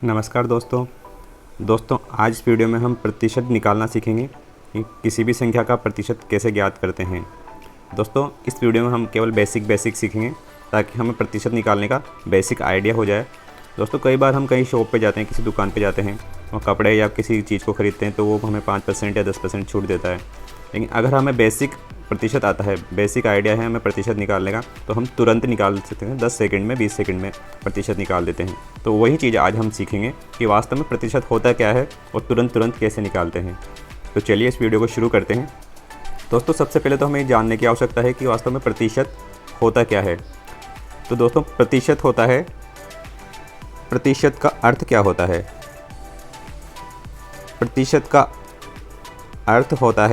नमस्कार दोस्तों आज इस वीडियो में हम प्रतिशत निकालना सीखेंगे कि किसी भी संख्या का प्रतिशत कैसे ज्ञात करते हैं। दोस्तों इस वीडियो में हम केवल बेसिक सीखेंगे ताकि हमें प्रतिशत निकालने का बेसिक आइडिया हो जाए। दोस्तों कई बार हम कहीं शॉप पे जाते हैं, किसी दुकान पे जाते हैं और कपड़े या किसी चीज़ को ख़रीदते हैं तो वो हमें 5% या 10% छूट देता है। लेकिन अगर हमें बेसिक प्रतिशत आता है, बेसिक आइडिया है हमें प्रतिशत निकालने का, तो हम तुरंत निकाल सकते हैं। 10 सेकंड में 20 सेकंड में प्रतिशत निकाल देते हैं। तो वही चीज़ आज हम सीखेंगे कि वास्तव में प्रतिशत होता क्या है और तुरंत कैसे निकालते हैं। तो चलिए इस वीडियो को शुरू करते हैं। दोस्तों सबसे पहले तो हमें जानने की आवश्यकता है कि वास्तव में प्रतिशत होता क्या है। तो दोस्तों प्रतिशत होता है, प्रतिशत का अर्थ क्या होता है? प्रतिशत का अर्थ होता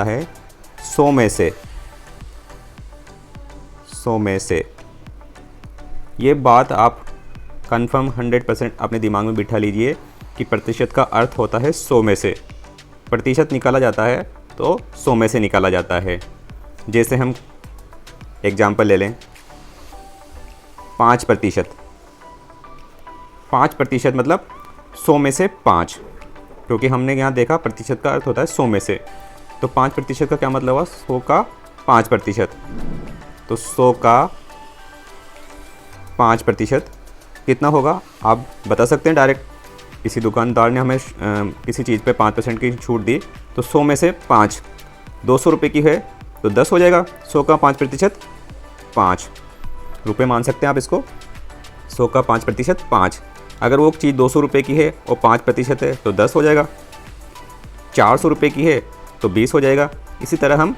है 100 में से। ये बात आप कंफर्म 100% अपने दिमाग में बिठा लीजिए कि प्रतिशत का अर्थ होता है 100 में से। प्रतिशत निकाला जाता है तो 100 में से निकाला जाता है। जैसे हम एग्जाम्पल ले लें, 5% मतलब 100 में से 5, क्योंकि हमने यहाँ देखा प्रतिशत का अर्थ होता है 100 में से। तो 5% का क्या मतलब हुआ? 100 का 5%। तो 100 का 5% कितना होगा आप बता सकते हैं डायरेक्ट। किसी दुकानदार ने हमें किसी चीज़ पे 5% की छूट दी, तो 100 में से 5 200 रुपये की है तो 10 हो जाएगा। 100 का 5% 5 रुपये मान सकते हैं आप इसको। 100 का 5% 5। अगर वो चीज़ 200 रुपये की है और 5% है तो 10 हो जाएगा। 400 रुपये की है तो 20 हो जाएगा। इसी तरह हम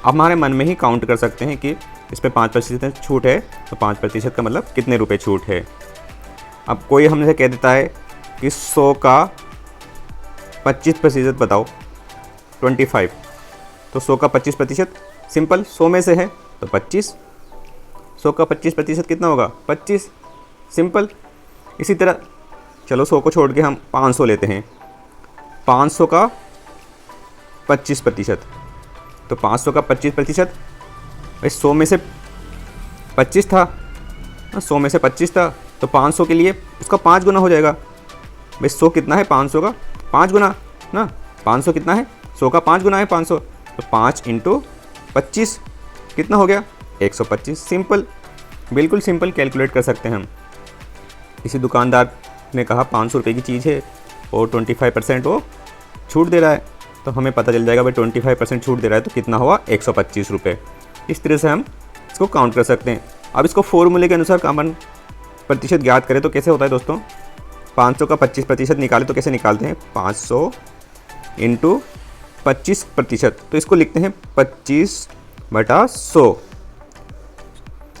हमारे मन में ही काउंट कर सकते हैं कि इस पर 5% छूट है तो 5% का मतलब कितने रुपए छूट है। अब कोई हमसे कह देता है कि 100 का 25% बताओ, 25। तो 100 का 25% सिंपल, 100 में से है तो 25। 100 का 25% कितना होगा? 25, सिंपल। इसी तरह चलो 100 को छोड़ के हम 500 लेते हैं। 500 का 25%, तो 500 का 25% भाई 100 में से 25 था, 100 में से 25 था तो 500 के लिए उसका 5 गुना हो जाएगा। भाई 100 कितना है? 500 का 5 गुना ना। 500 कितना है? 100 का 5 गुना है 500। तो 5 × 25 कितना हो गया? 125। सिंपल, बिल्कुल सिंपल कैलकुलेट कर सकते हैं हम। किसी दुकानदार ने कहा 500 रुपये की चीज़ है और 25% वो छूट दे रहा है, तो हमें पता चल जाएगा भाई 25% छूट दे रहा है तो कितना हुआ? 125 रुपये। इस तरह से हम इसको काउंट कर सकते हैं। अब इसको फॉर्मूले के अनुसार कॉमन प्रतिशत ज्ञात करें तो कैसे होता है दोस्तों? 500 का 25% निकाले तो कैसे निकालते हैं? 500 × 25%। तो इसको लिखते हैं 25/100।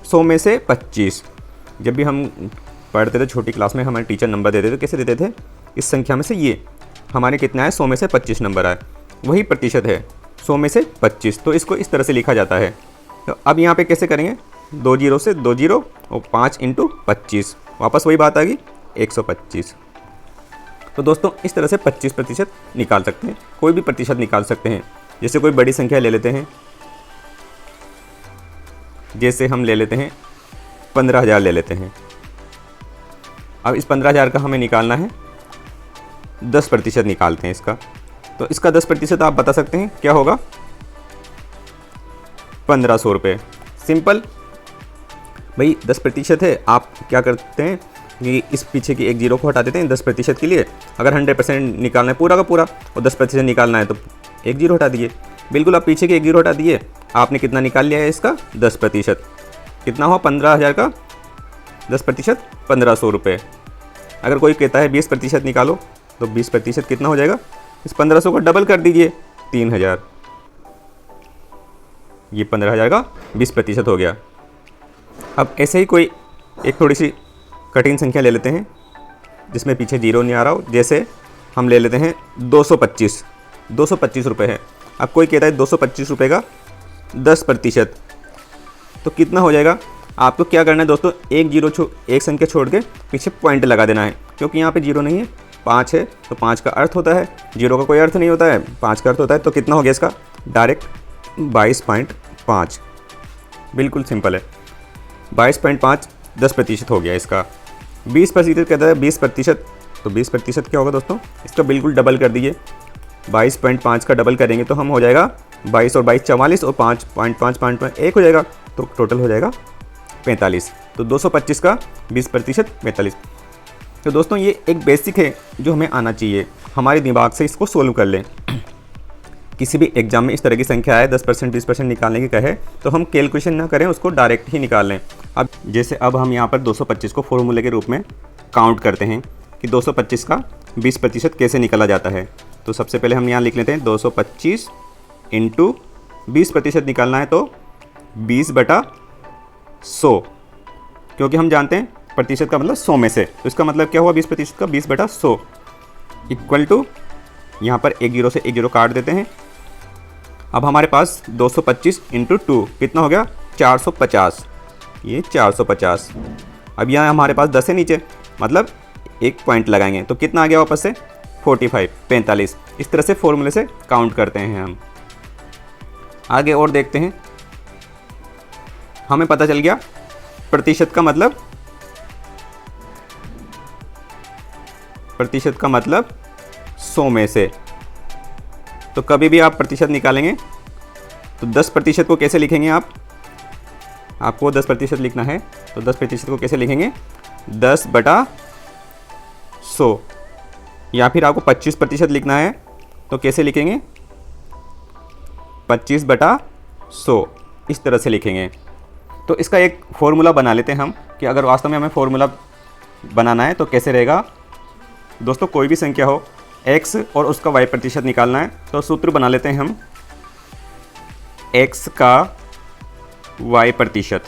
100 में से 25। जब भी हम पढ़ते थे छोटी क्लास में, हमारे टीचर नंबर देते थे, कैसे देते थे? इस संख्या में से ये हमारे कितना है? 100 में से 25 नंबर आए, वही प्रतिशत है 100 में से 25। तो इसको इस तरह से लिखा जाता है। तो अब यहाँ पे कैसे करेंगे? 2 जीरो से 2 जीरो और 5 × 25, वापस वही बात आ गई 125। तो दोस्तों इस तरह से 25% निकाल सकते हैं, कोई भी प्रतिशत निकाल सकते हैं। जैसे कोई बड़ी संख्या ले लेते हैं, जैसे हम ले लेते हैं 15,000 ले लेते हैं। अब इस 15,000 का हमें निकालना है 10% निकालते हैं इसका। तो इसका 10% आप बता सकते हैं क्या होगा? 1500 रुपये। सिंपल भाई 10% है, आप क्या करते हैं कि इस पीछे की एक जीरो को हटा देते हैं 10% के लिए। अगर 100% निकालना है पूरा का पूरा और 10% निकालना है तो एक जीरो हटा दिए। बिल्कुल आप पीछे की एक जीरो हटा दिए, आपने कितना निकाल लिया है इसका? 10%। कितना हुआ? 15,000 का 10% 1500 रुपये। अगर कोई कहता है 20% निकालो तो 20% कितना हो जाएगा? इस 1500 को डबल कर दीजिए, 3000। ये 15,000 का 20% हो गया। अब ऐसे ही कोई एक थोड़ी सी कठिन संख्या ले लेते हैं जिसमें पीछे जीरो नहीं आ रहा हो। जैसे हम ले लेते हैं 225 रुपये है। अब कोई कहता है 225 रुपये का 10%, तो कितना हो जाएगा? आपको क्या करना है दोस्तों? एक संख्या छोड़ के पीछे पॉइंट लगा देना है, क्योंकि यहाँ पे जीरो नहीं है, 5 है। तो 5 का अर्थ होता है, जीरो का कोई अर्थ नहीं होता है, 5 का अर्थ होता है। तो कितना हो गया इसका? डायरेक्ट 22.5। बिल्कुल सिंपल है। 22.5 10% हो गया इसका। 20% कहता है 20%, तो 20% क्या होगा दोस्तों, इसका बिल्कुल डबल कर दीजिए। 22.5 का डबल करेंगे तो हम हो जाएगा 22 और 22 44 और 5.5 1 हो जाएगा, तो टोटल हो जाएगा 45। तो 225 का 20% 45। तो दोस्तों ये एक बेसिक है जो हमें आना चाहिए, हमारे दिमाग से इसको सोल्व कर लें। किसी भी एग्जाम में इस तरह की संख्या आए 10% 20% निकालने की कहे तो हम कैलकुलेशन ना करें, उसको डायरेक्ट ही निकाल लें। अब जैसे अब हम यहाँ पर 225 को फॉर्मूले के रूप में काउंट करते हैं कि 225 का 20% कैसे निकाला जाता है। तो सबसे पहले हम यहाँ लिख लेते हैं 225 इंटू 20% निकालना है तो 20/100, क्योंकि हम जानते हैं प्रतिशत का मतलब 100 में से, तो इसका मतलब क्या हुआ 20% का 20/100 इक्वल टू, यहाँ पर 1 0 से 1 0 काट देते हैं। अब हमारे पास 225 इंटू 2 कितना हो गया 450, ये 450। अब यहाँ हमारे पास 10 है नीचे, मतलब एक पॉइंट लगाएंगे तो कितना आ गया वापस से 45। इस तरह से फॉर्मूले से काउंट करते हैं हम। आगे और देखते हैं, हमें पता चल गया प्रतिशत का मतलब 100 में से। तो कभी भी आप प्रतिशत निकालेंगे तो 10% को कैसे लिखेंगे आपको 10% लिखना है तो 10% को कैसे लिखेंगे 10/100, या फिर आपको 25% लिखना है तो कैसे लिखेंगे 25/100, इस तरह से लिखेंगे। तो इसका एक फॉर्मूला बना लेते हैं हम कि अगर वास्तव में हमें फॉर्मूला बनाना है तो कैसे रहेगा। दोस्तों कोई भी संख्या हो x और उसका y% निकालना है तो सूत्र बना लेते हैं हम x का y%।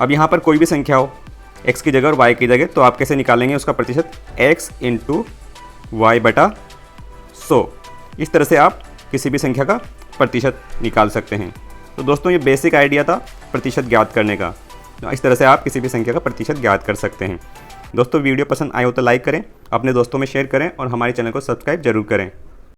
अब यहाँ पर कोई भी संख्या हो x की जगह और y की जगह, तो आप कैसे निकालेंगे उसका प्रतिशत x इंटू y/100। इस तरह से आप किसी भी संख्या का प्रतिशत निकाल सकते हैं। तो दोस्तों ये बेसिक आइडिया था प्रतिशत ज्ञात करने का, तो इस तरह से आप किसी भी संख्या का प्रतिशत ज्ञात कर सकते हैं। दोस्तों वीडियो पसंद आए हो तो लाइक करें, अपने दोस्तों में शेयर करें और हमारे चैनल को सब्सक्राइब जरूर करें।